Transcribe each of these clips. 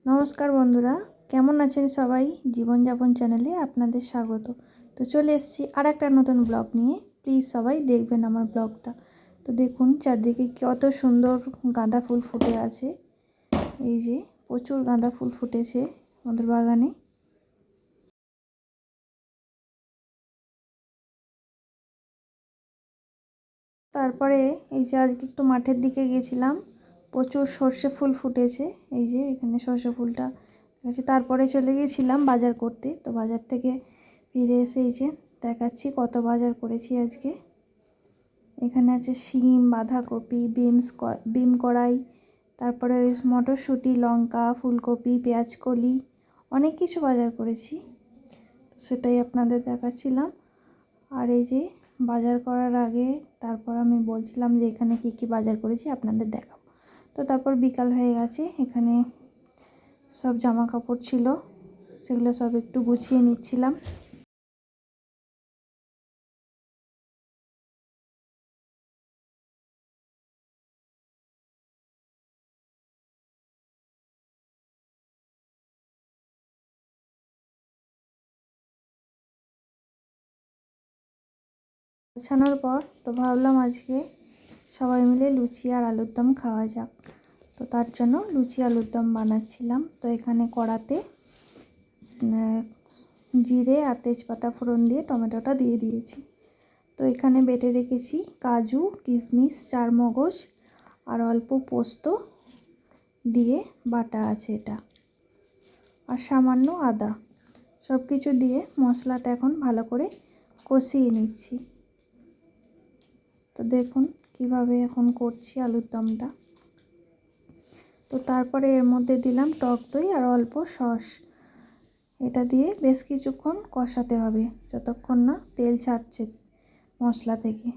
নমস্কার বন্ধুরা, কেমন আছেন সবাই? জীবনযাপন চ্যানেলে আপনাদের স্বাগত। তো চলে এসেছি আর একটা নতুন ব্লগ নিয়ে। প্লিজ সবাই দেখবেন আমার ব্লগটা। তো দেখুন চারদিকে কত সুন্দর গাঁদা ফুল ফুটে আছে। এই যে প্রচুর গাঁদা ফুল ফুটেছে আমাদের বাগানে। তারপরে এই যে আজকে একটু মাঠের দিকে গেছিলাম, প্রচুর সর্ষে ফুল ফুটেছে। এই যে এখানে সর্ষে ফুলটা আছে। তারপরে চলে গিয়েছিলাম বাজার করতে। তো বাজার থেকে ফিরে এসে এই যে দেখাচ্ছি কত বাজার করেছি আজকে। এখানে আছে শিম, বাঁধাকপি, বিম কড়াই, তারপরে মটরশুঁটি, লঙ্কা, ফুলকপি, পেঁয়াজকলি, অনেক কিছু বাজার করেছি। সেটাই আপনাদের দেখাচ্ছিলাম। আর এই যে বাজার করার আগে তারপর আমি বলছিলাম যে এখানে কি কি বাজার করেছি আপনাদের দেখাবো। তো তারপর বিকাল হয়ে গেছে, এখানে সব জামা কাপড় ছিল, সেগুলো সব একটু গুছিয়ে নিচ্ছিলাম। গোছানোর পর তো ভাবলাম আজকে সবাই মিলে লুচি আর আলুর দম খাওয়া যাক। তো তার জন্য লুচি আলুর দম বানাচ্ছিলাম। তো এখানে কড়াতে জিরে আর তেজপাতা ফোড়ন দিয়ে টমেটোটা দিয়ে দিয়েছি। তো এখানে বেটে রেখেছি কাজু, কিশমিশ, চারমগজ আর অল্প পোস্ত দিয়ে বাটা আছে এটা, আর সামান্য আদা। সব কিছু দিয়ে মশলাটা এখন ভালো করে কষিয়ে নিচ্ছি। তো দেখুন কিভাবে এখন করছি আলুর দমটা। তো তারপরে এর মধ্যে দিলাম টক দই আর অল্প সস। এটা দিয়ে বেশ কিছুক্ষণ কষাতে হবে, যতক্ষণ না তেল ছাড়ছে মশলা থেকে।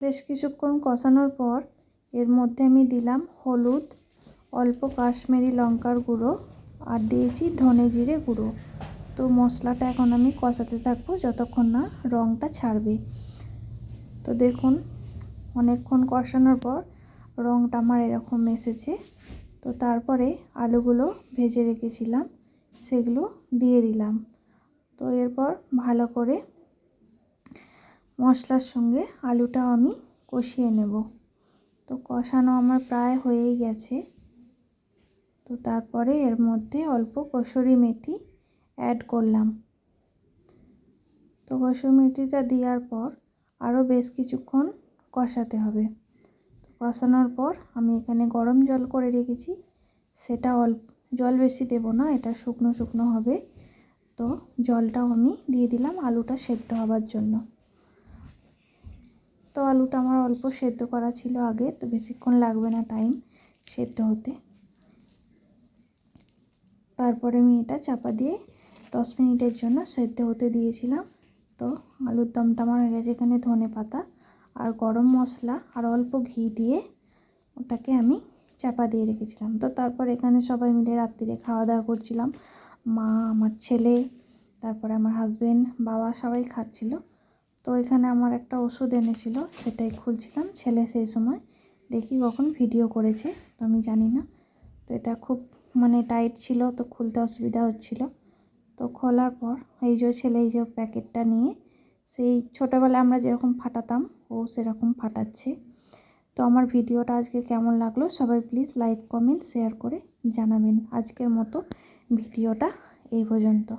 বেশ কিছুক্ষণ কষানোর পর এর মধ্যে আমি দিলাম হলুদ, অল্প কাশ্মীরি লঙ্কার গুঁড়ো আর দিয়েছি ধনে জিরে গুঁড়ো। তো মশলাটা এখন আমি কষাতে থাকবো যতক্ষণ না রঙটা ছাড়বে। তো দেখুন অনেকক্ষণ কষানোর পর রঙটা আমার এরকম এসেছে। তো তারপরে আলুগুলো ভেজে রেখেছিলাম সেগুলো দিয়ে দিলাম। তো এরপর ভালো করে মশলার সঙ্গে আলুটাও আমি কষিয়ে নেব। তো কষানো আমার প্রায় হয়েই গেছে। তো তারপরে এর মধ্যে অল্প কসুরি মেথি অ্যাড করলাম। তো কসুরি মেথিটা দেওয়ার পর আরও বেশ কিছুক্ষণ কষাতে হবে। কষানোর পর আমি এখানে গরম জল করে রেখেছি, সেটা অল্প, জল বেশি দেব না, এটা শুকনো শুকনো হবে। তো জলটাও আমি দিয়ে দিলাম আলুটা সেদ্ধ হবার জন্য। তো আলুটা আমার অল্প সেদ্ধ করা ছিল আগে, তো বেশিক্ষণ লাগবে না টাইম সেদ্ধ হতে। তারপরে আমি এটা চাপা দিয়ে 10 মিনিটের জন্য সেদ্ধ হতে দিয়েছিলাম। তো আলুর দমটা আমার হয়ে গেছে। এখানে ধনে পাতা আর গরম মশলা আর অল্প ঘি দিয়ে ওটাকে আমি চাপা দিয়ে রেখেছিলাম। তো তারপর এখানে সবাই মিলে রাত্রিরে খাওয়া দাওয়া করছিলাম। মা, আমার ছেলে, তারপরে আমার হাজবেন্ড, বাবা সবাই খাচ্ছিল। তো এখানে আমার একটা ওষুধ এনেছিল, সেটাই খুলছিলাম। ছেলে সেই সময় দেখি কখন ভিডিও করেছে, তো আমি জানি না। তো এটা খুব টাইট ছিল, তো খুলতে অসুবিধা হচ্ছিল। তো খোলার পর এই যে ছেলে এই যে প্যাকেটটা নিয়ে সেই ছোটোবেলায় আমরা যেরকম ফাটাতাম ও সেরকম ফাটাচ্ছে। তো আমার ভিডিওটা আজকে কেমন লাগলো সবাই প্লিজ লাইক, কমেন্ট, শেয়ার করে জানাবেন। আজকের মতো ভিডিওটা এই পর্যন্ত।